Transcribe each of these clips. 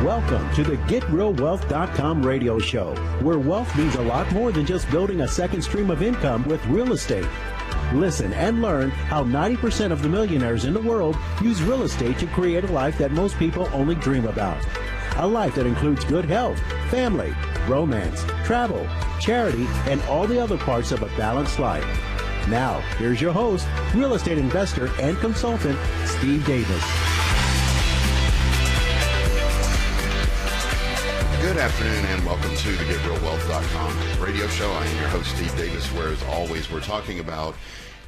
Welcome to the GetRealWealth.com radio show, where wealth means a lot more than just building a second stream of income with real estate. Listen and learn how 90% of the millionaires in the world use real estate to create a life that most people only dream about. A life that includes good health, family, romance, travel, charity, and all the other parts of a balanced life. Now, here's your host, real estate investor and consultant, Steve Davis. Good afternoon and welcome to the GetRealWealth.com radio show. I am your host, Steve Davis, where as always we're talking about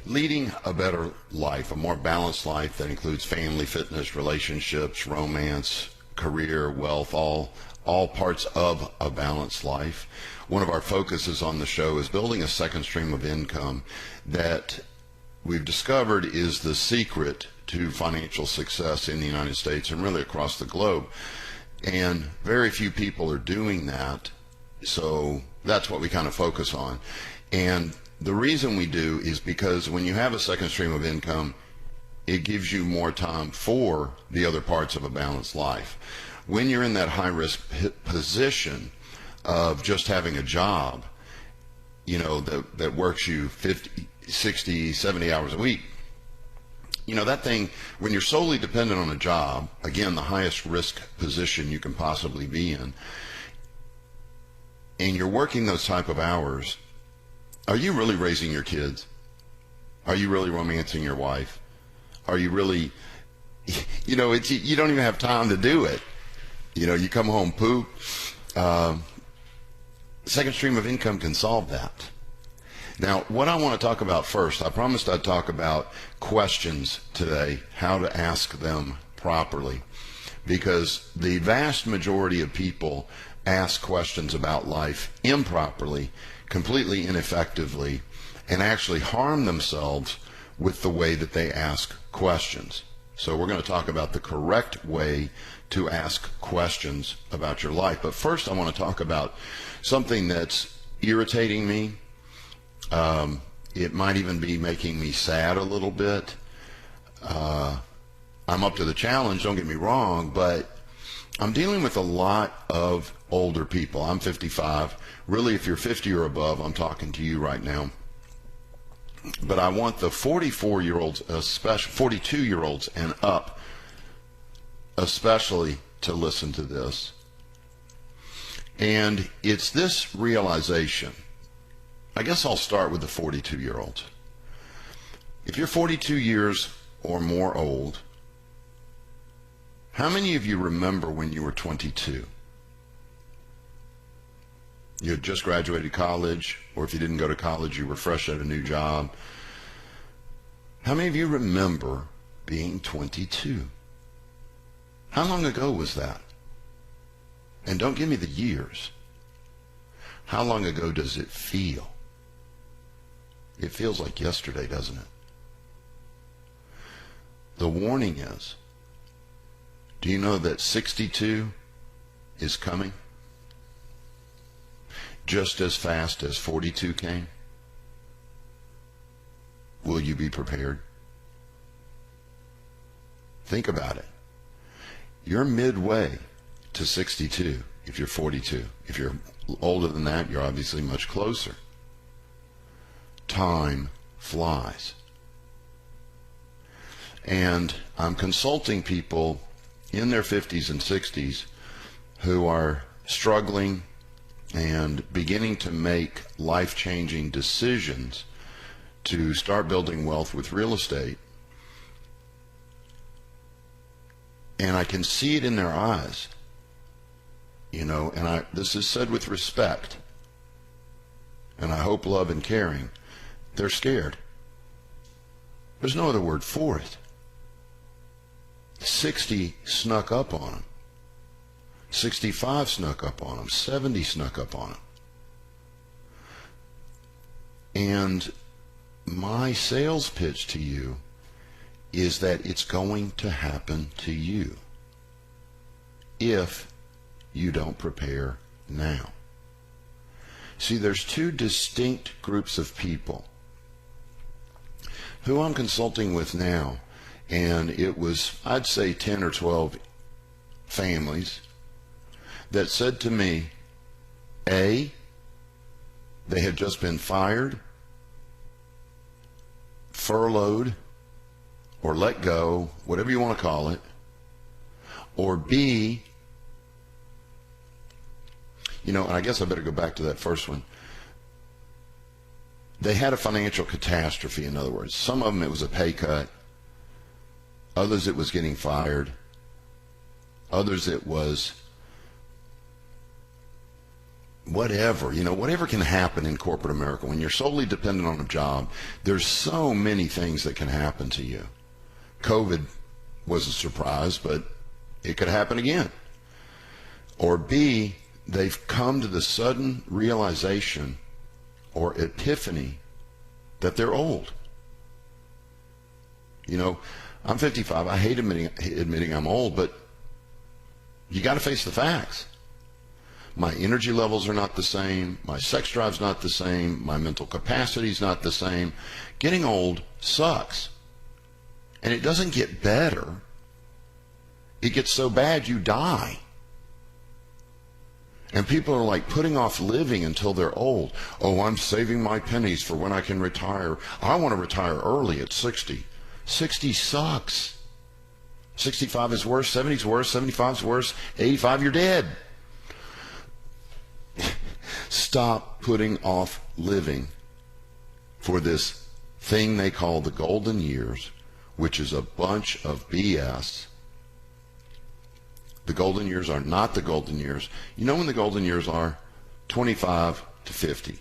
leading a better life, a more balanced life that includes family, fitness, relationships, romance, career, wealth, all parts of a balanced life. One of our focuses on the show is building a second stream of income that we've discovered is the secret to financial success in the United States and really across the globe. And very few people are doing that, so that's what we kind of focus on. And the reason we do is because when you have a second stream of income, it gives you more time for the other parts of a balanced life. When you're in that high-risk position of just having a job, you know, that works you 50, 60, 70 hours a week, you know, that thing, when you're solely dependent on a job, again, the highest risk position you can possibly be in, and you're working those type of hours, are you really raising your kids? Are you really romancing your wife? Are you really, you know, you don't even have time to do it. You know, you come home poop. Second stream of income can solve that. Now, what I want to talk about first, I promised I'd talk about questions today, how to ask them properly, because the vast majority of people ask questions about life improperly, completely ineffectively, and actually harm themselves with the way that they ask questions. So we're going to talk about the correct way to ask questions about your life. But first, I want to talk about something that's irritating me. It might even be making me sad a little bit. I'm up to the challenge, don't get me wrong, but I'm dealing with a lot of older people. I'm 55. Really, if you're 50 or above, I'm talking to you right now. But I want the 44-year-olds, especially 42-year-olds and up, especially to listen to this. And it's this realization. I guess I'll start with the 42-year-olds. If you're 42 years or more old, how many of you remember when you were 22? You had just graduated college, or if you didn't go to college, you were fresh at a new job. How many of you remember being 22? How long ago was that? And don't give me the years. How long ago does it feel? It feels like yesterday, doesn't it? The warning is, do you know that 62 is coming? Just as fast as 42 came? Will you be prepared? Think about it. You're midway to 62 if you're 42. If you're older than that, you're obviously much closer. Time flies. And I'm consulting people in their 50s and 60s who are struggling and beginning to make life-changing decisions to start building wealth with real estate. And I can see it in their eyes, you know, and this is said with respect, and I hope love and caring. They're scared. There's no other word for it. 60 snuck up on them. 65 snuck up on them. 70 snuck up on them. And my sales pitch to you is that it's going to happen to you if you don't prepare now. See, there's two distinct groups of people who I'm consulting with now, and it was, I'd say, 10 or 12 families that said to me, A, they had just been fired, furloughed, or let go, whatever you want to call it, or B, and I guess I better go back to that first one. They had a financial catastrophe, in other words. Some of them it was a pay cut. Others it was getting fired. Others it was whatever. Whatever can happen in corporate America. When you're solely dependent on a job, there's so many things that can happen to you. COVID was a surprise, but it could happen again. Or B, they've come to the sudden realization or epiphany that they're old. I'm 55. I hate admitting I'm old, but you got to face the facts. My energy levels are not the same. My sex drive's not the same. My mental capacity's not the same. Getting old sucks. And it doesn't get better. It gets so bad you die. And people are like putting off living until they're old. Oh, I'm saving my pennies for when I can retire. I want to retire early at 60. 60 sucks. 65 is worse, 70 is worse, 75 is worse, 85 you're dead. Stop putting off living for this thing they call the golden years, which is a bunch of BS. The golden years are not the golden years. You know when the golden years are? 25 to 50.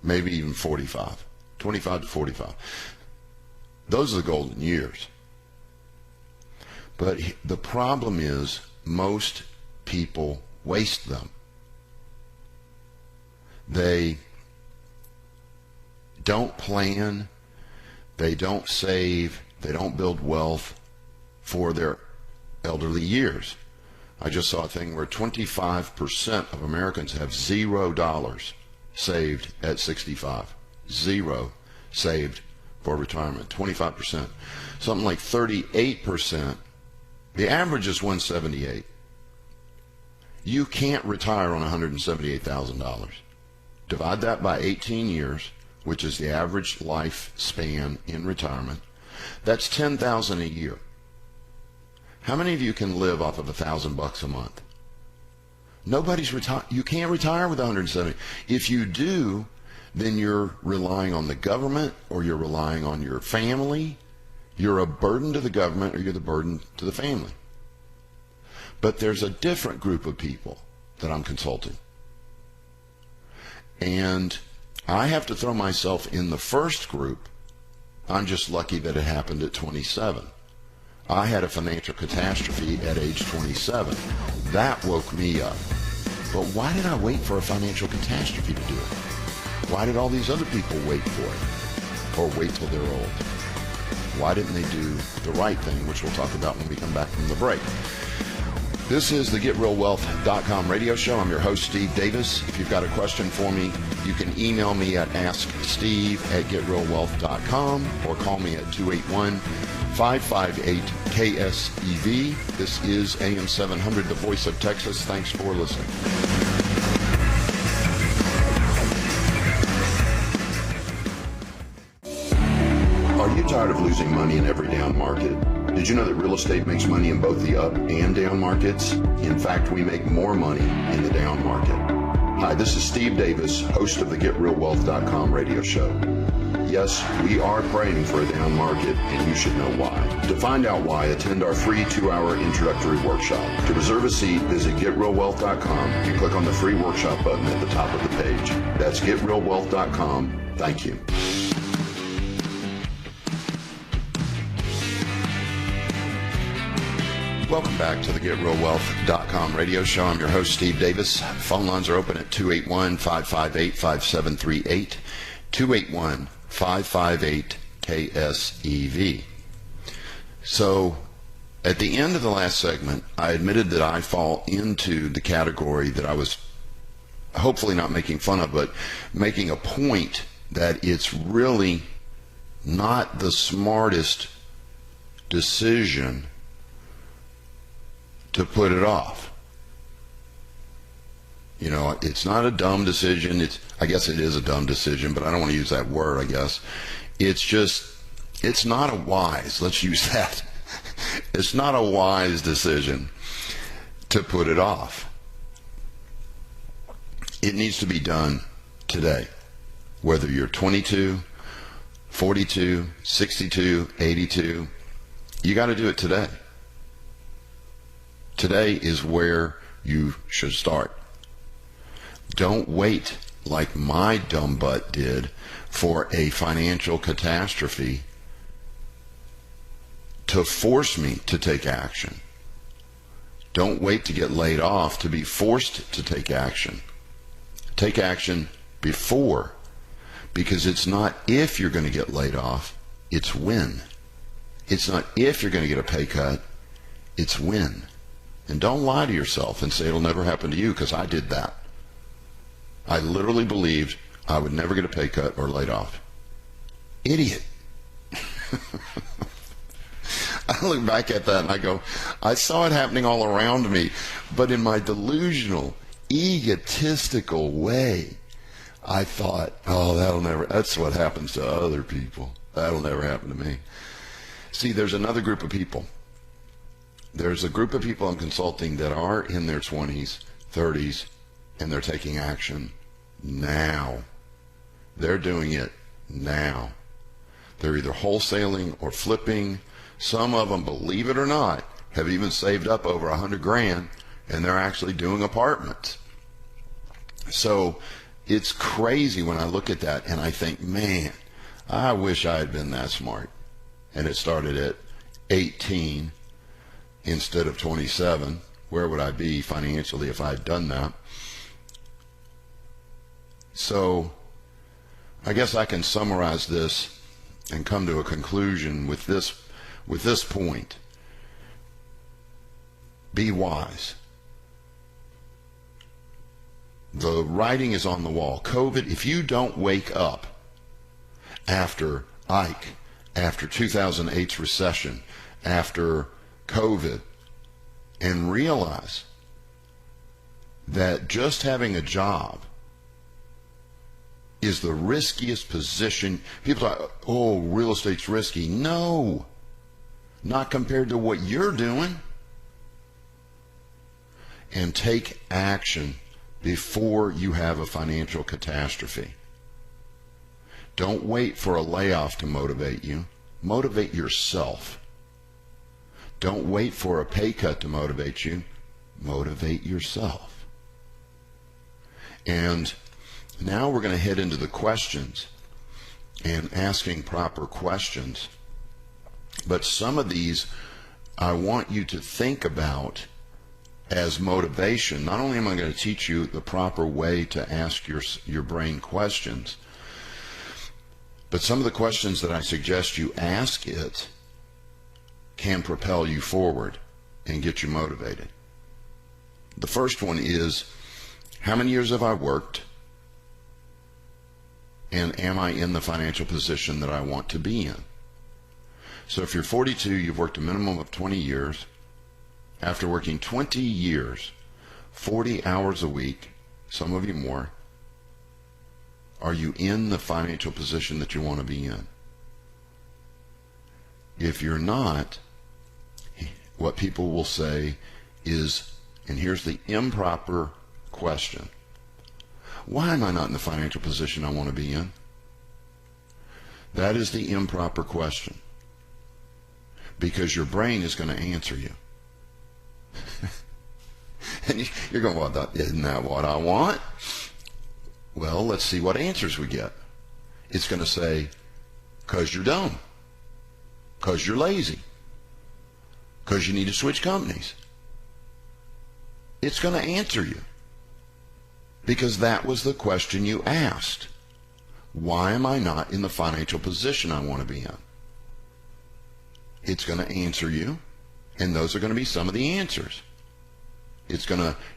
Maybe even 45. 25 to 45. Those are the golden years. But the problem is most people waste them. They don't plan. They don't save. They don't build wealth for their elderly years. I just saw a thing where 25% of Americans have $0 saved at 65. Zero saved for retirement. 25%. Something like 38%. The average is 178. You can't retire on $178,000. Divide that by 18 years, which is the average lifespan in retirement. That's $10,000 a year. How many of you can live off of $1,000 a month? Nobody's retired. You can't retire with 170. If you do, then you're relying on the government or you're relying on your family. You're a burden to the government or you're the burden to the family. But there's a different group of people that I'm consulting. And I have to throw myself in the first group. I'm just lucky that it happened at 27. I had a financial catastrophe at age 27. That woke me up. But why did I wait for a financial catastrophe to do it? Why did all these other people wait for it? Or wait till they're old? Why didn't they do the right thing, which we'll talk about when we come back from the break? This is the GetRealWealth.com radio show. I'm your host, Steve Davis. If you've got a question for me, you can email me at asksteve@GetRealWealth.com or call me at 281-558-KSEV. This is AM 700, the voice of Texas. Thanks for listening. Are you tired of losing money in every down market? Did you know that real estate makes money in both the up and down markets? In fact, we make more money in the down market. Hi, this is Steve Davis, host of the GetRealWealth.com radio show. Yes, we are praying for a down market, and you should know why. To find out why, attend our free 2-hour introductory workshop. To reserve a seat, visit GetRealWealth.com and click on the free workshop button at the top of the page. That's GetRealWealth.com. Thank you. Welcome back to the GetRealWealth.com radio show. I'm your host, Steve Davis. Phone lines are open at 281-558-5738, 281-558-KSEV. So at the end of the last segment, I admitted that I fall into the category that I was hopefully not making fun of, but making a point that it's really not the smartest decision to put it off. You know, it's not a dumb decision. I guess it is a dumb decision, but I don't want to use that word, I guess. It's not a wise, let's use that. It's not a wise decision to put it off. It needs to be done today. Whether you're 22, 42, 62, 82, you got to do it today. Today is where you should start. Don't wait like my dumb butt did for a financial catastrophe to force me to take action. Don't wait to get laid off to be forced to take action. Take action before, because it's not if you're going to get laid off, it's when. It's not if you're going to get a pay cut, it's when. And don't lie to yourself and say it'll never happen to you, because I did that. I literally believed I would never get a pay cut or laid off. Idiot. I look back at that and I go, I saw it happening all around me, but in my delusional, egotistical way, I thought, oh, that's what happens to other people. That'll never happen to me. See, there's another group of people. There's a group of people I'm consulting that are in their 20s, 30s, and they're taking action now. They're doing it now. They're either wholesaling or flipping. Some of them, believe it or not, have even saved up over $100,000, and they're actually doing apartments. So it's crazy when I look at that and I think, man, I wish I had been that smart. And it started at 18 instead of 27. Where would I be financially if I had done that? So I guess I can summarize this and come to a conclusion with this point. Be wise. The writing is on the wall. COVID, if you don't wake up after Ike, after 2008's recession, after COVID, and realize that just having a job is the riskiest position. People are, oh, real estate's risky. No, not compared to what you're doing. And take action before you have a financial catastrophe. Don't wait for a layoff to motivate you. Motivate yourself. Don't wait for a pay cut to motivate you. Motivate yourself. And now we're going to head into the questions and asking proper questions. But some of these I want you to think about as motivation. Not only am I going to teach you the proper way to ask your brain questions, but some of the questions that I suggest you ask it can propel you forward and get you motivated. The first one is, how many years have I worked? And am I in the financial position that I want to be in? So if you're 42, you've worked a minimum of 20 years. After working 20 years, 40 hours a week, some of you more, are you in the financial position that you want to be in? If you're not, what people will say is, and here's the improper question, why am I not in the financial position I want to be in? That is the improper question, because your brain is going to answer you. And you're going, well, isn't that what I want? Well, let's see what answers we get. It's going to say, because you're dumb, because you're lazy, because you need to switch companies. It's going to answer you, because that was the question you asked. Why am I not in the financial position I want to be in? It's going to answer you, and those are going to be some of the answers.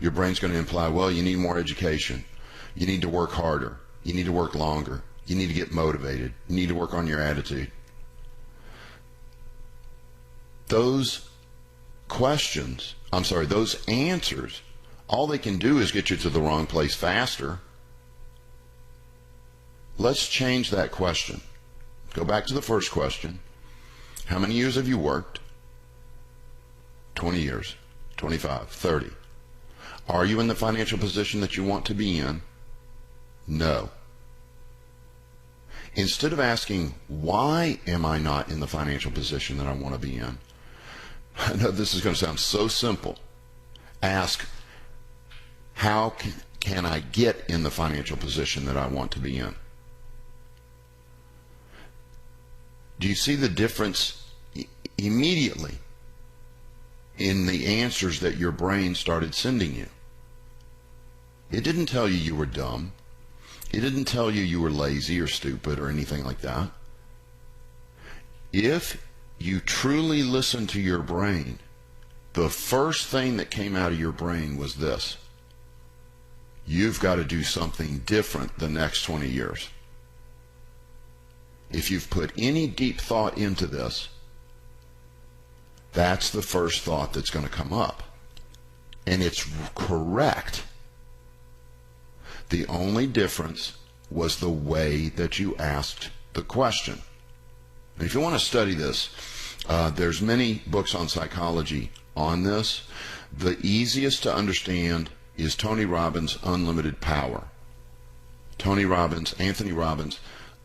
Your brain's going to imply, well, you need more education. You need to work harder. You need to work longer. You need to get motivated. You need to work on your attitude. Those those answers, all they can do is get you to the wrong place faster. Let's change that question. Go back to the first question. How many years have you worked? 20 years, 25, 30. Are you in the financial position that you want to be in? No. Instead of asking, why am I not in the financial position that I want to be in? I know this is going to sound so simple. Ask, how can I get in the financial position that I want to be in? Do you see the difference immediately in the answers that your brain started sending you? It didn't tell you you were dumb. It didn't tell you you were lazy or stupid or anything like that. If you truly listen to your brain, the first thing that came out of your brain was this: you've got to do something different the next 20 years. If you've put any deep thought into this, that's the first thought that's going to come up. And it's correct. The only difference was the way that you asked the question. And if you want to study this, there's many books on psychology on this. The easiest to understand is Tony Robbins' Unlimited Power. Anthony Robbins'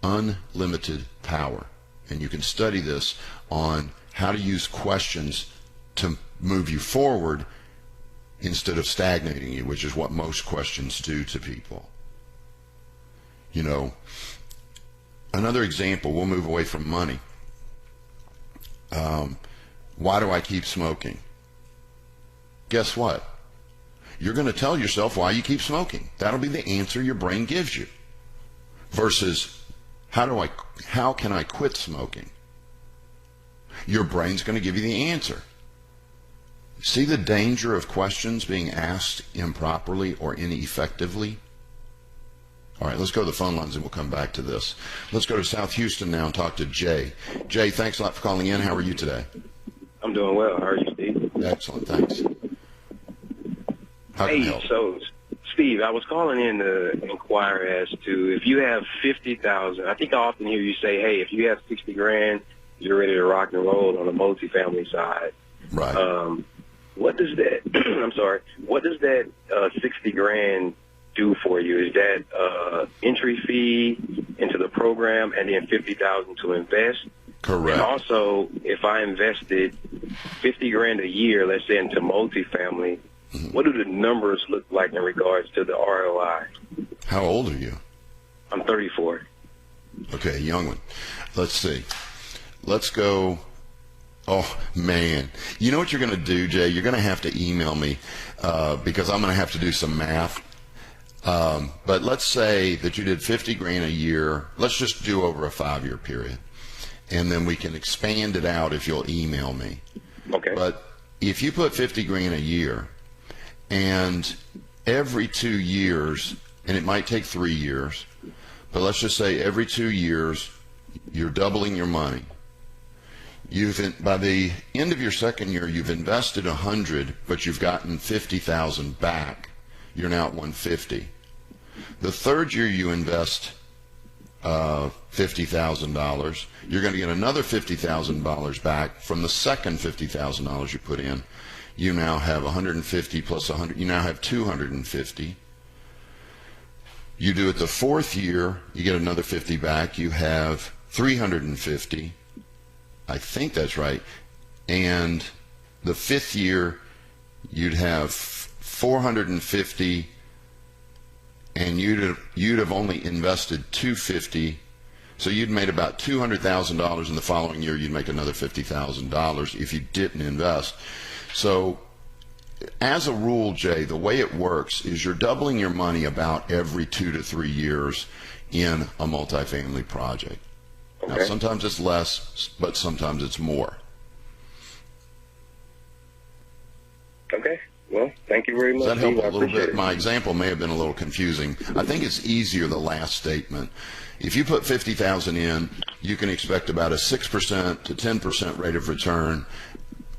Unlimited Power. And you can study this on how to use questions to move you forward instead of stagnating you, which is what most questions do to people. You know, another example, we'll move away from money. Why do I keep smoking? Guess what? You're going to tell yourself why you keep smoking. That'll be the answer your brain gives you. Versus, how can I quit smoking? Your brain's going to give you the answer. See the danger of questions being asked improperly or ineffectively? All right, let's go to the phone lines and we'll come back to this. Let's go to South Houston now and talk to Jay. Jay, thanks a lot for calling in. How are you today? I'm doing well. How are you, Steve? Excellent, thanks. How can I help? So, Steve, I was calling in to inquire as to if you have $50,000. I think I often hear you say, hey, if you have $60,000, you're ready to rock and roll on the multifamily side. Right. What does that, I'm sorry, what does that $60,000 do for you? Is that entry fee into the program and then $50,000 to invest? Correct. And also, if I invested $50,000 a year, let's say into multifamily, what do the numbers look like in regards to the ROI? How old are you? I'm 34. Okay, young one. Let's see. Let's go. Oh, man. You know what you're going to do, Jay? You're going to have to email me because I'm going to have to do some math. But let's say that you did $50,000 a year. Let's just do over a 5-year period. And then we can expand it out if you'll email me. Okay. But if you put $50,000 a year, and every 2 years, and it might take 3 years, but let's just say every 2 years, you're doubling your money. By the end of your second year, you've invested $100,000, but you've gotten $50,000 back. You're now at $150,000. The third year you invest $50,000, you're going to get another $50,000 back from the second $50,000 you put in. You now have 150 plus 100. You now have 250. You do it the fourth year, you get another 50 back. You have 350. I think that's right. And the fifth year, you'd have 450, and you'd have only invested 250. So you'd made about $200,000 in the following year. You'd make another $50,000 if you didn't invest. So as a rule, Jay, the way it works is you're doubling your money about every 2 to 3 years in a multifamily project. Okay. Now, sometimes it's less, but sometimes it's more. Okay. Well, thank you very much. Does that help a little bit? My example may have been a little confusing. I think it's easier, the last statement. If you put $50,000 in, you can expect about a 6% to 10% rate of return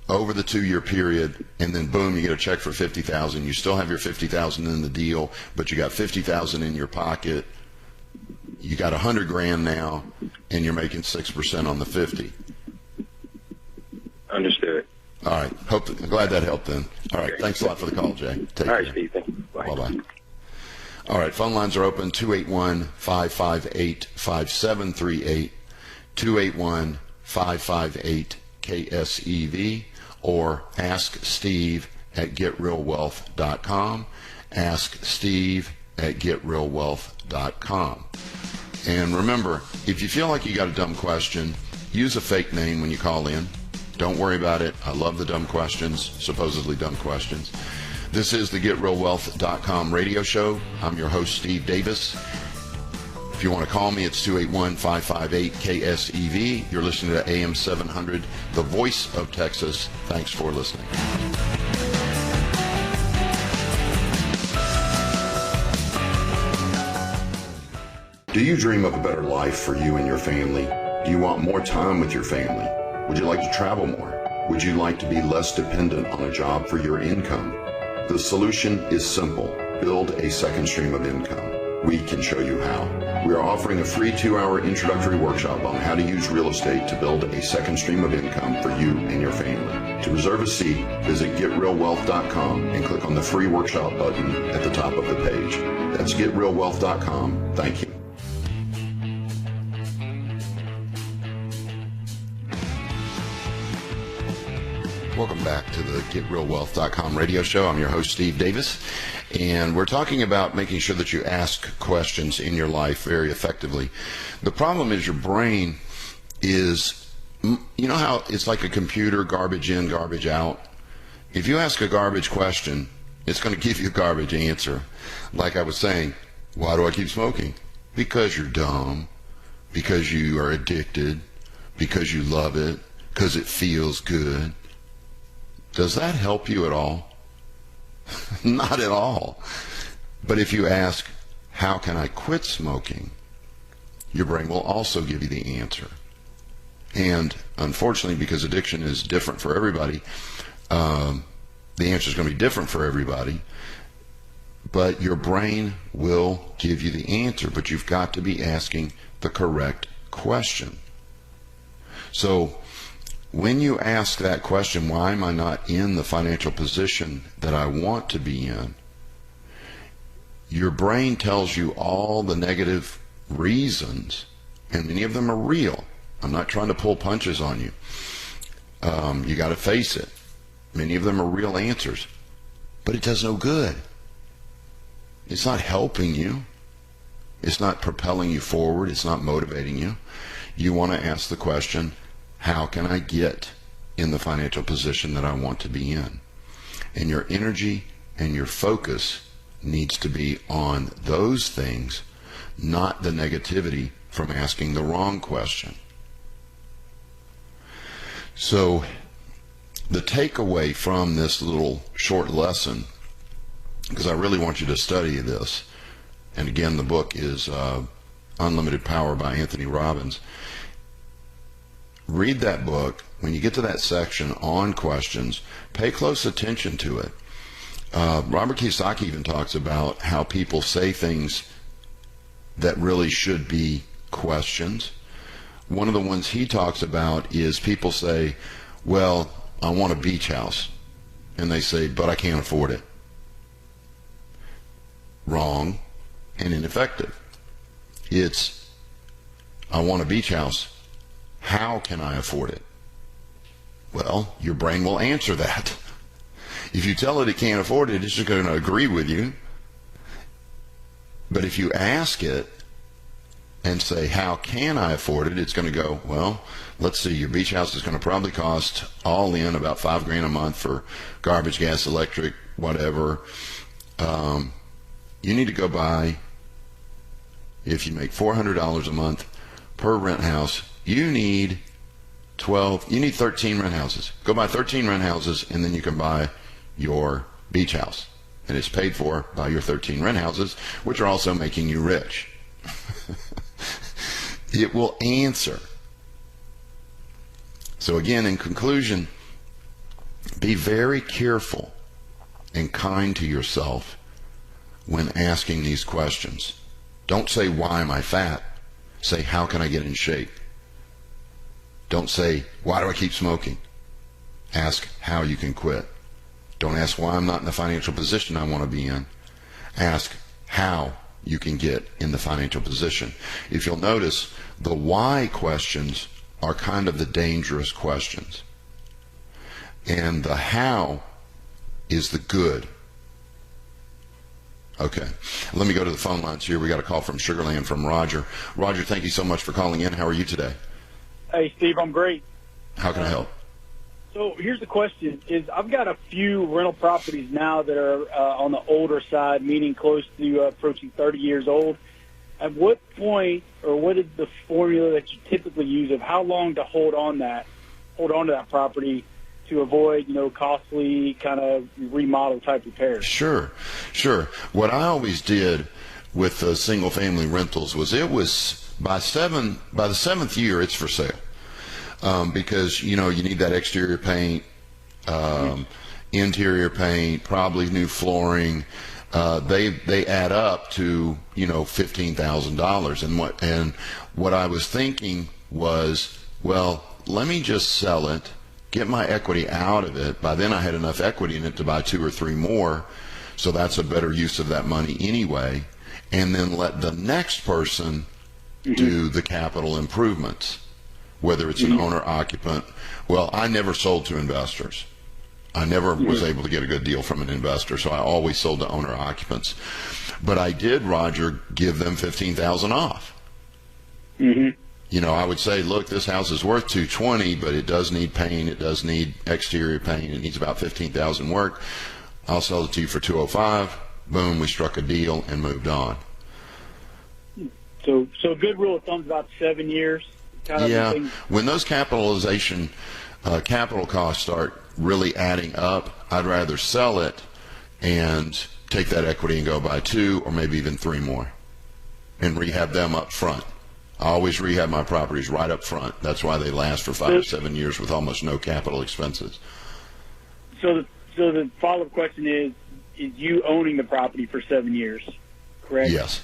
over the 2-year period, and then boom, you get a check for $50,000. You still have your $50,000 in the deal, but you got $50,000 in your pocket. You got $100,000 now, and you're making 6% on the 50. Understood. All right. Glad that helped then. All right. Okay. Thanks a lot for the call, Jay. Take All right, care. Steve. Thank you. Bye. Bye-bye. All right. Phone lines are open, 281-558-5738, 281-558-KSEV, or ask Steve at getrealwealth.com. Ask Steve at getrealwealth.com. And remember, if you feel like you got a dumb question, use a fake name when you call in. Don't worry about it. I love the dumb questions, supposedly dumb questions. This is the GetRealWealth.com radio show. I'm your host, Steve Davis. If you want to call me, it's 281-558-KSEV. You're listening to AM 700, the voice of Texas. Thanks for listening. Do you dream of a better life for you and your family? Do you want more time with your family? Would you like to travel more? Would you like to be less dependent on a job for your income? The solution is simple. Build a second stream of income. We can show you how. We are offering a free 2-hour introductory workshop on how to use real estate to build a second stream of income for you and your family. To reserve a seat, visit GetRealWealth.com and click on the free workshop button at the top of the page. That's GetRealWealth.com. Thank you. Welcome back to the GetRealWealth.com radio show. I'm your host, Steve Davis, and we're talking about making sure that you ask questions in your life very effectively. The problem is your brain is, you know how it's like a computer, garbage in, garbage out? If you ask a garbage question, it's going to give you a garbage answer. Like I was saying, why do I keep smoking? Because you're dumb, because you are addicted, because you love it, because it feels good. Does that help you at all? Not at all. But if you ask, how can I quit smoking? Your brain will also give you the answer. And unfortunately, because addiction is different for everybody, the answer is going to be different for everybody. But your brain will give you the answer, but you've got to be asking the correct question. So when you ask that question, why am I not in the financial position that I want to be in? Your brain tells you all the negative reasons, and many of them are real. I'm not trying to pull punches on you. You got to face it. Many of them are real answers, but it does no good. It's not helping you. It's not propelling you forward. It's not motivating you. You want to ask the question, how can I get in the financial position that I want to be in? And your energy and your focus needs to be on those things, not the negativity from asking the wrong question. So the takeaway from this little short lesson, because I really want you to study this, and again, the book is Unlimited Power by Anthony Robbins. Read that book. When you get to that section on questions, pay close attention to it. Robert Kiyosaki even talks about how people say things that really should be questions. One of the ones he talks about is people say, well, I want a beach house. And they say, but I can't afford it. Wrong and ineffective. It's, I want a beach house. How can I afford it? Well, your brain will answer that. If you tell it can't afford it, it's just going to agree with you. But if you ask it and say, how can I afford it? It's going to go, well, let's see, your beach house is going to probably cost all in about $5,000 a month for garbage, gas, electric, whatever. You need to go buy, if you make $400 a month per rent house, you need 13 rent houses. Go buy 13 rent houses, and then you can buy your beach house. And it's paid for by your 13 rent houses, which are also making you rich. It will answer. So again, in conclusion, Be very careful and kind to yourself when asking these questions. Don't say, why am I fat? Say, how can I get in shape? Don't say, why do I keep smoking? Ask how you can quit. Don't ask why I'm not in the financial position I want to be in. Ask how you can get in the financial position. If you'll notice, the why questions are kind of the dangerous questions. And the how is the good. Okay, let me go to the phone lines here. We got a call from Sugarland from Roger. Roger, thank you so much for calling in. How are you today? Hey, Steve, I'm great. How can I help? So here's the question: is I've got a few rental properties now that are on the older side, meaning close to approaching 30 years old. At what point, or what is the formula that you typically use of how long to hold on to that property to avoid, costly kind of remodel type repairs? Sure. What I always did with single-family rentals was by the seventh year it's for sale, because you need that exterior paint, interior paint, probably new flooring. They add up to $15,000, and what I was thinking was, well, let me just sell it, get my equity out of it. By then I had enough equity in it to buy 2 or 3 more, so that's a better use of that money anyway, and then let the next person do the capital improvements, whether it's an owner-occupant. Well, I never sold to investors. I never was able to get a good deal from an investor, so I always sold to owner-occupants. But I did, Roger, give them $15,000 off. I would say, look, this house is worth $220,000, but it does need paint, it does need exterior paint, it needs about $15,000 work. I'll sell it to you for $205,000. Boom, we struck a deal and moved on. So a good rule of thumb is about 7 years. Yeah, when those capital costs start really adding up, I'd rather sell it and take that equity and go buy 2 or maybe even 3 more and rehab them up front. I always rehab my properties right up front. That's why they last for 5 or 7 years with almost no capital expenses. So the follow-up question is you owning the property for 7 years, correct? Yes.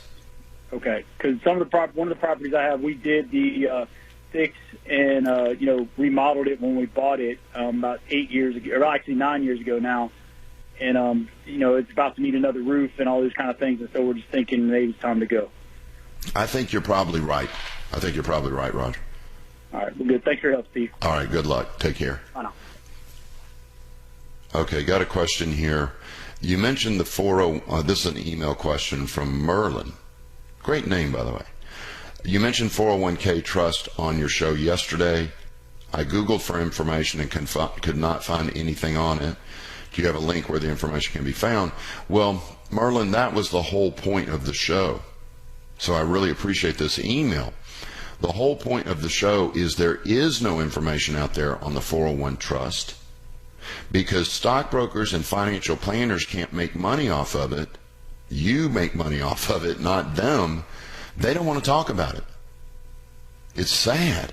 Okay, because one of the properties I have, we did the fix and remodeled it when we bought it about 8 years ago, or actually 9 years ago now, and it's about to need another roof and all these kind of things, and so we're just thinking maybe it's time to go. I think you're probably right. Roger. All right, well, good. Thanks for your help, Steve. All right, good luck. Take care. Bye now. Okay, got a question here. You mentioned the this is an email question from Merlin. Great name, by the way. You mentioned 401k trust on your show yesterday. I Googled for information and could not find anything on it. Do you have a link where the information can be found? Well, Merlin, that was the whole point of the show. So I really appreciate this email. The whole point of the show is there is no information out there on the 401 trust because stockbrokers and financial planners can't make money off of it. You make money off of it, not them. They don't want to talk about it. It's sad.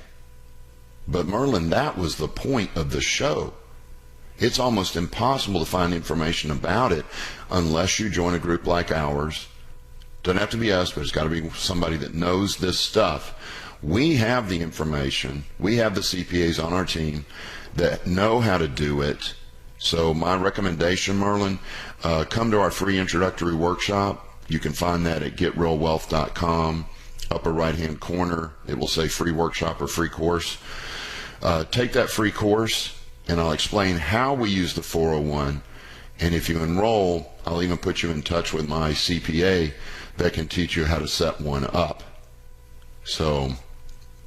But Merlin, that was the point of the show. It's almost impossible to find information about it unless you join a group like ours. Doesn't have to be us, but it's got to be somebody that knows this stuff. We have the information. We have the CPAs on our team that know how to do it. So my recommendation, Merlin, come to our free introductory workshop. You can find that at getrealwealth.com. Upper right-hand corner, it will say free workshop or free course. Take that free course, and I'll explain how we use the 401. And if you enroll, I'll even put you in touch with my CPA that can teach you how to set one up. So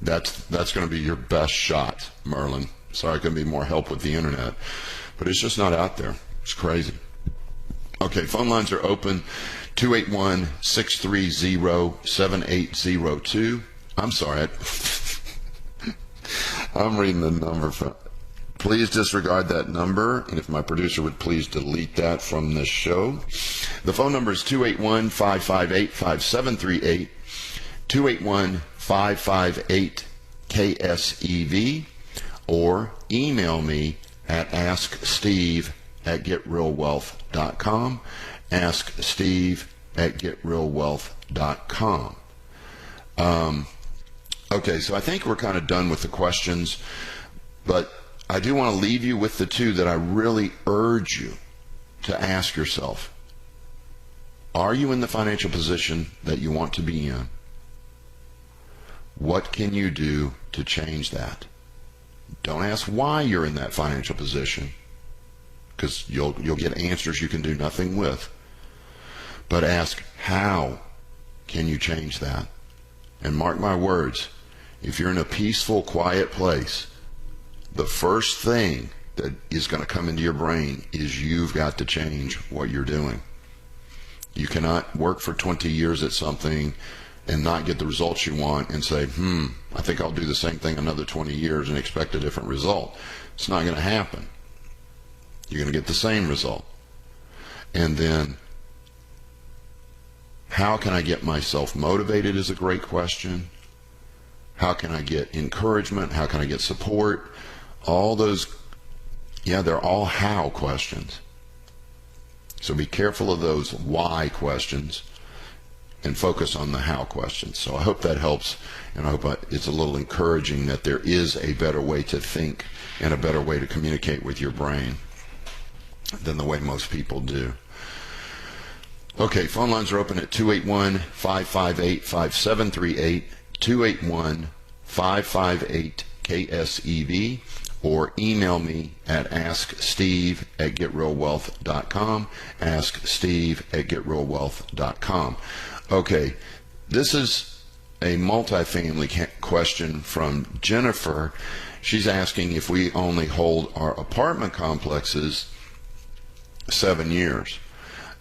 that's going to be your best shot, Merlin. Sorry I couldn't be more help with the internet, but it's just not out there. It's crazy. Okay, phone lines are open. 281-630-7802. I'm sorry. I'm reading the number. Please disregard that number, and if my producer would please delete that from this show. The phone number is 281-558-5738, 281-558-KSEV, or email me at asksteve@getrealwealth.com. asksteve@getrealwealth.com. Okay, so I think we're kind of done with the questions, but I do want to leave you with the two that I really urge you to ask yourself. Are you in the financial position that you want to be in? What can you do to change that? Don't ask why you're in that financial position, because you'll get answers you can do nothing with. But ask, how can you change that? And mark my words, if you're in a peaceful, quiet place, the first thing that is going to come into your brain is you've got to change what you're doing. You cannot work for 20 years at something and not get the results you want and say, I think I'll do the same thing another 20 years and expect a different result. It's not going to happen. You're going to get the same result. And then, how can I get myself motivated is a great question. How can I get encouragement? How can I get support? All those, they're all how questions. So be careful of those why questions and focus on the how questions. So I hope that helps, and I hope it's a little encouraging that there is a better way to think and a better way to communicate with your brain than the way most people do. Okay, phone lines are open at 281-558-5738, 281-558-KSEV, or email me at asksteve@getrealwealth.com, asksteve@getrealwealth.com. Okay, this is a multifamily question from Jennifer. She's asking if we only hold our apartment complexes 7 years.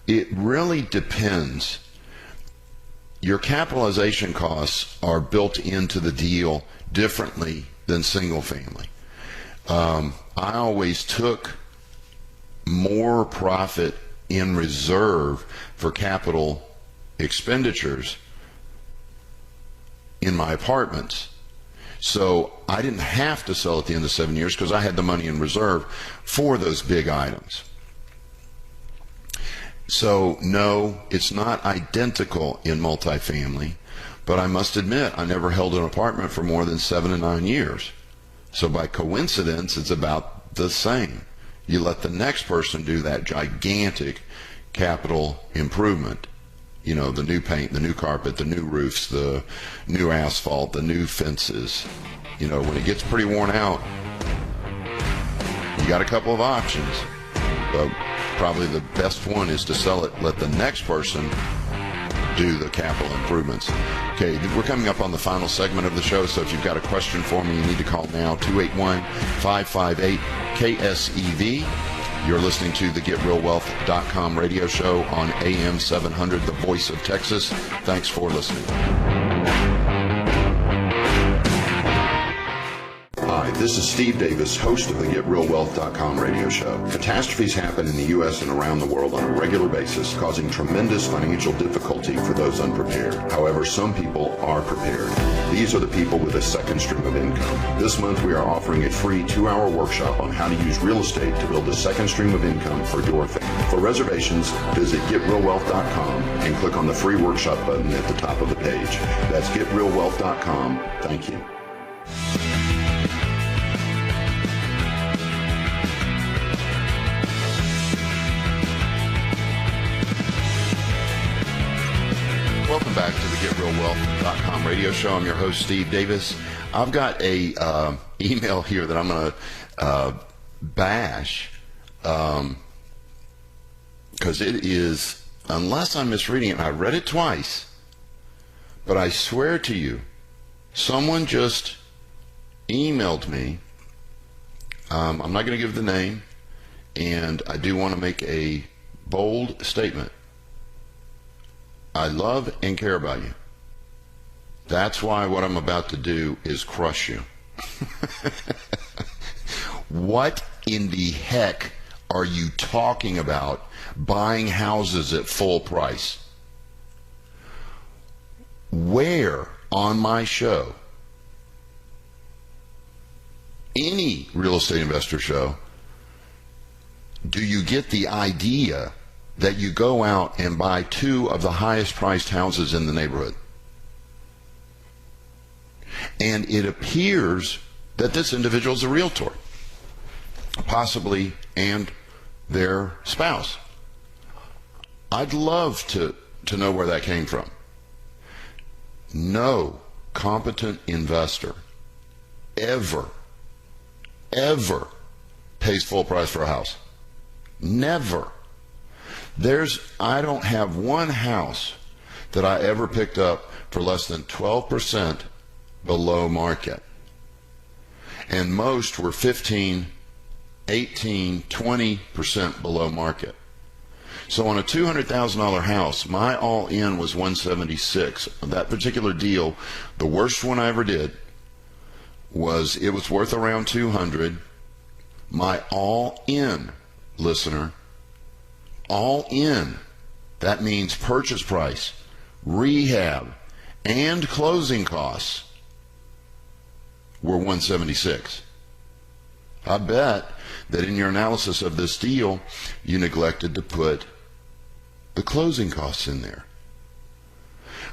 It really depends. Your capitalization costs are built into the deal differently than single family. I always took more profit in reserve for capital expenditures in my apartments. So I didn't have to sell at the end of 7 years because I had the money in reserve for those big items. So no, it's not identical in multifamily, but I must admit I never held an apartment for more than 7 to 9 years. So by coincidence, it's about the same. You let the next person do that gigantic capital improvement. You know, the new paint, the new carpet, the new roofs, the new asphalt, the new fences. You know, when it gets pretty worn out, you got a couple of options. But probably the best one is to sell it, let the next person do the capital improvements. Okay, we're coming up on the final segment of the show, so if you've got a question for me, you need to call now, 281-558-KSEV. You're listening to the GetRealWealth.com radio show on AM 700, the voice of Texas. Thanks for listening. Hi, this is Steve Davis, host of the GetRealWealth.com radio show. Catastrophes happen in the U.S. and around the world on a regular basis, causing tremendous financial difficulty for those unprepared. However, some people are prepared. These are the people with a second stream of income. This month, we are offering a free 2-hour workshop on how to use real estate to build a second stream of income for your family. For reservations, visit GetRealWealth.com and click on the free workshop button at the top of the page. That's GetRealWealth.com. Thank you. Welcome back to the GetRealWealth.com radio show. I'm your host, Steve Davis. I've got a email here that I'm going to bash because it is, unless I'm misreading it, and I read it twice, but I swear to you, someone just emailed me. I'm not going to give the name, and I do want to make a bold statement. I love and care about you. That's why what I'm about to do is crush you. What in the heck are you talking about buying houses at full price? Where on my show, any real estate investor show, do you get the idea that you go out and buy two of the highest priced houses in the neighborhood? And it appears that this individual is a realtor, possibly, and their spouse. I'd love to know where that came from. No competent investor ever pays full price for a house. Never. I don't have one house that I ever picked up for less than 12% below market. And most were 15, 18, 20% below market. So on a $200,000 house, my all-in was $176. That particular deal, the worst one I ever did, it was worth around $200. My all-in, listener, all-in, that means purchase price, rehab, and closing costs, were $176. I bet that in your analysis of this deal, you neglected to put the closing costs in there.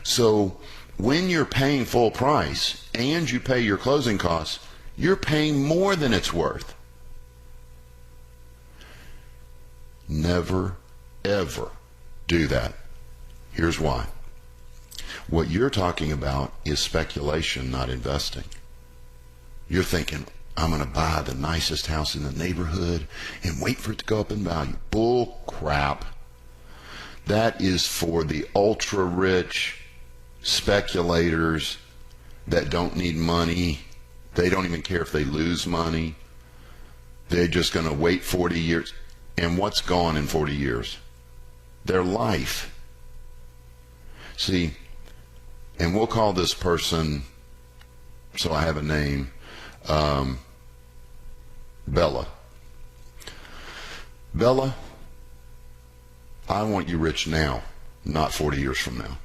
So when you're paying full price and you pay your closing costs, you're paying more than it's worth. Never, ever do that. Here's why. What you're talking about is speculation, not investing. You're thinking, I'm going to buy the nicest house in the neighborhood and wait for it to go up in value. Bull crap. That is for the ultra rich speculators that don't need money. They don't even care if they lose money. They're just going to wait 40 years. And what's gone in 40 years? Their life. See, and we'll call this person, so I have a name, Bella. Bella, I want you rich now, not 40 years from now.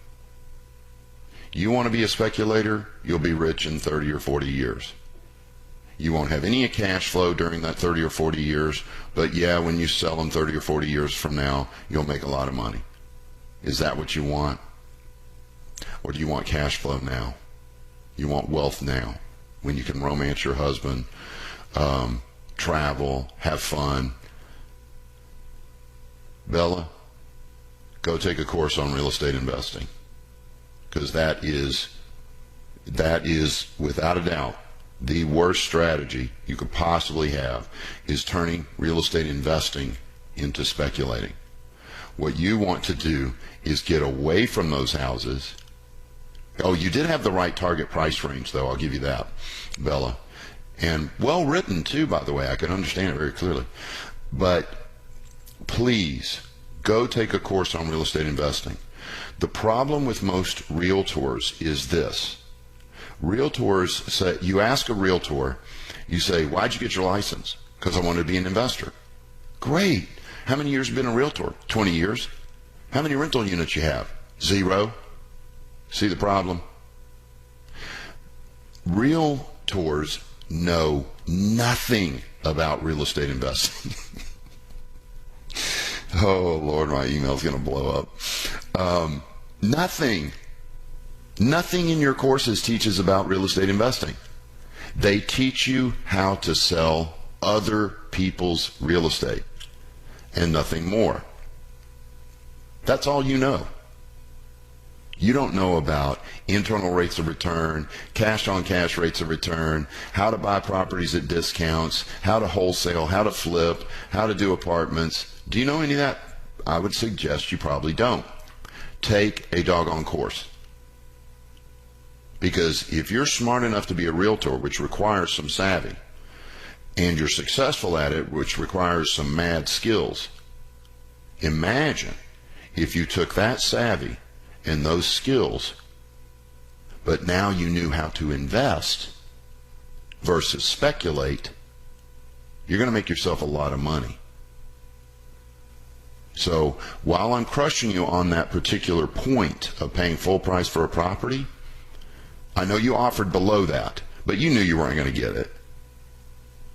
You want to be a speculator, you'll be rich in 30 or 40 years. You won't have any cash flow during that 30 or 40 years, but yeah, when you sell them 30 or 40 years from now, you'll make a lot of money. Is that what you want? Or do you want cash flow now? You want wealth now, when you can romance your husband, travel, have fun. Bella, go take a course on real estate investing, because that is without a doubt the worst strategy you could possibly have, is turning real estate investing into speculating. What you want to do is get away from those houses. Oh, you did have the right target price range, though. I'll give you that, Bella. And well written, too, by the way. I can understand it very clearly. But please, go take a course on real estate investing. The problem with most realtors is this. Realtors say, you ask a realtor, you say, why'd you get your license? Because I wanted to be an investor. Great. How many years have you been a realtor? 20 years. How many rental units you have? 0. See the problem? Realtors know nothing about real estate investing. Oh, Lord, my email's going to blow up. Nothing. Nothing in your courses teaches about real estate investing. They teach you how to sell other people's real estate and nothing more. That's all you know. You don't know about internal rates of return, cash-on-cash rates of return, how to buy properties at discounts, how to wholesale, how to flip, how to do apartments. Do you know any of that? I would suggest you probably don't. Take a doggone course. Because if you're smart enough to be a realtor, which requires some savvy, and you're successful at it, which requires some mad skills, imagine if you took that savvy and those skills, but now you knew how to invest versus speculate, you're going to make yourself a lot of money. So while I'm crushing you on that particular point of paying full price for a property, I know you offered below that, but you knew you weren't going to get it.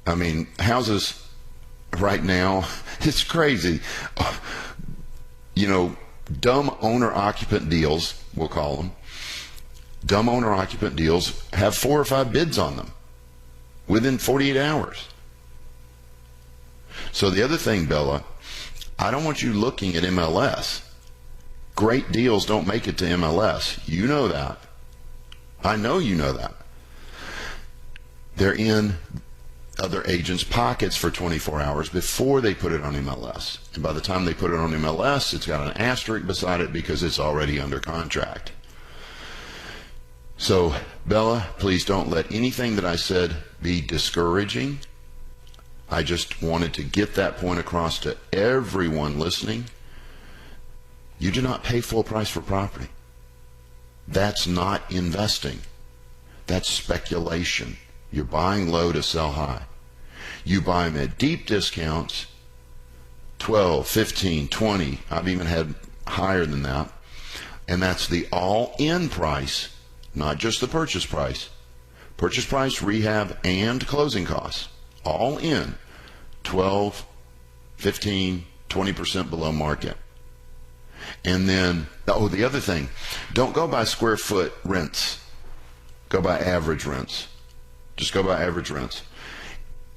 I mean, houses right now, it's crazy. Dumb owner-occupant deals, we'll call them. Dumb owner-occupant deals have 4 or 5 bids on them within 48 hours. So the other thing, Bella, I don't want you looking at MLS. Great deals don't make it to MLS. You know that. I know you know that. They're in other agents' pockets for 24 hours before they put it on MLS. And by the time they put it on MLS, it's got an asterisk beside it because it's already under contract. So, Bella, please don't let anything that I said be discouraging. I just wanted to get that point across to everyone listening. You do not pay full price for property. That's not investing. That's speculation. You're buying low to sell high. You buy them at deep discounts, 12, 15, 20. I've even had higher than that. And that's the all-in price, not just the purchase price. Purchase price, rehab, and closing costs. All in, 12, 15, 20% below market. And then, the other thing, don't go by square foot rents. Go by average rents. Just go by average rents.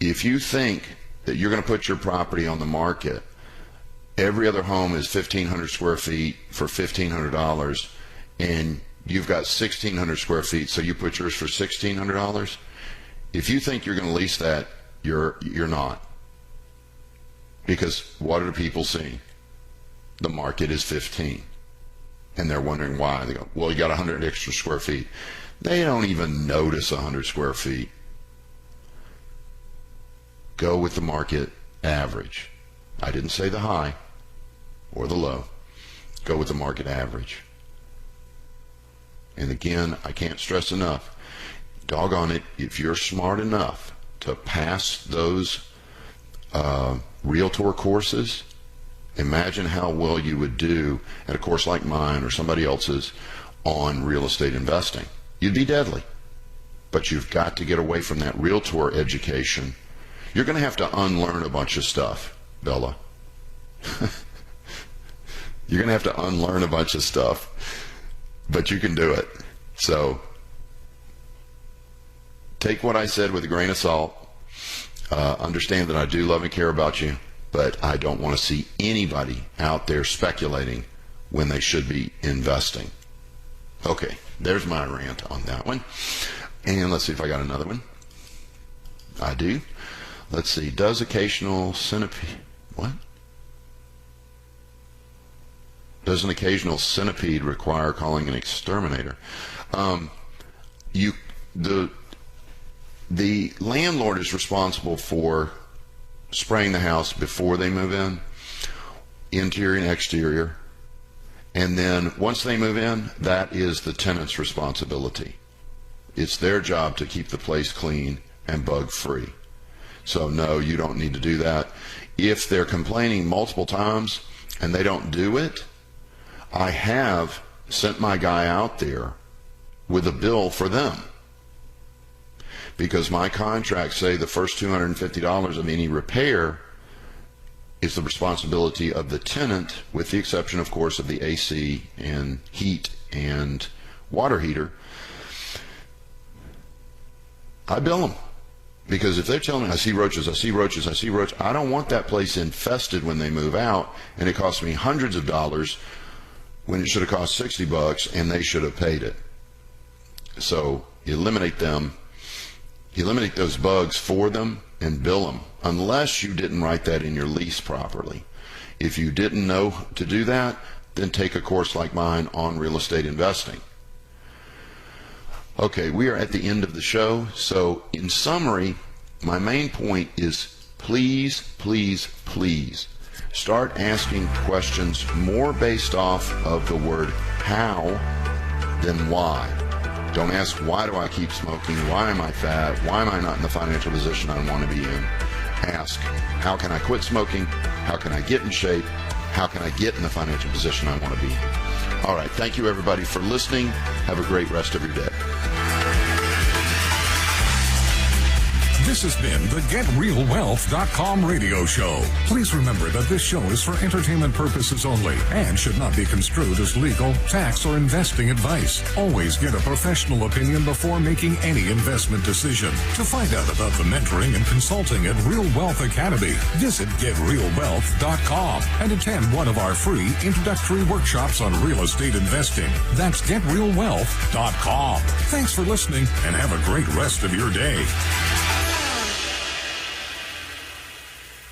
If you think that you're going to put your property on the market, every other home is 1,500 square feet for $1,500, and you've got 1,600 square feet, so you put yours for $1,600. If you think you're going to lease that, you're not. Because what are the people seeing? The market is 15. And they're wondering why. They go, well, you got 100 extra square feet. They don't even notice 100 square feet. Go with the market average. I didn't say the high or the low. Go with the market average. And again, I can't stress enough, doggone it, if you're smart enough to pass those realtor courses, imagine how well you would do at a course like mine or somebody else's on real estate investing. You'd be deadly. But you've got to get away from that realtor education. You're going to have to unlearn a bunch of stuff, Bella. You're going to have to unlearn a bunch of stuff, but you can do it. So take what I said with a grain of salt. Understand that I do love and care about you, but I don't want to see anybody out there speculating when they should be investing. Okay, there's my rant on that one. And let's see if I got another one. I do. Let's see. Does occasional centipede... What? Does an occasional centipede require calling an exterminator? The landlord is responsible for spraying the house before they move in, interior and exterior. And then once they move in, that is the tenant's responsibility. It's their job to keep the place clean and bug-free. So no, you don't need to do that. If they're complaining multiple times and they don't do it, I have sent my guy out there with a bill for them. Because my contracts say the first $250 of any repair is the responsibility of the tenant, with the exception, of course, of the AC and heat and water heater. I bill them. Because if they're telling me, I see roaches, I see roaches, I see roaches, I don't want that place infested when they move out, and it costs me hundreds of dollars when it should have cost $60 and they should have paid it. So eliminate them, eliminate those bugs for them and bill them, unless you didn't write that in your lease properly. If you didn't know to do that, then take a course like mine on real estate investing. Okay, we are at the end of the show. So in summary, my main point is please, please, please start asking questions more based off of the word how than why. Don't ask, why do I keep smoking? Why am I fat? Why am I not in the financial position I want to be in? Ask, how can I quit smoking? How can I get in shape? How can I get in the financial position I want to be in? All right, thank you everybody for listening. Have a great rest of your day. This has been the GetRealWealth.com radio show. Please remember that this show is for entertainment purposes only and should not be construed as legal, tax, or investing advice. Always get a professional opinion before making any investment decision. To find out about the mentoring and consulting at Real Wealth Academy, visit GetRealWealth.com and attend one of our free introductory workshops on real estate investing. That's GetRealWealth.com. Thanks for listening and have a great rest of your day.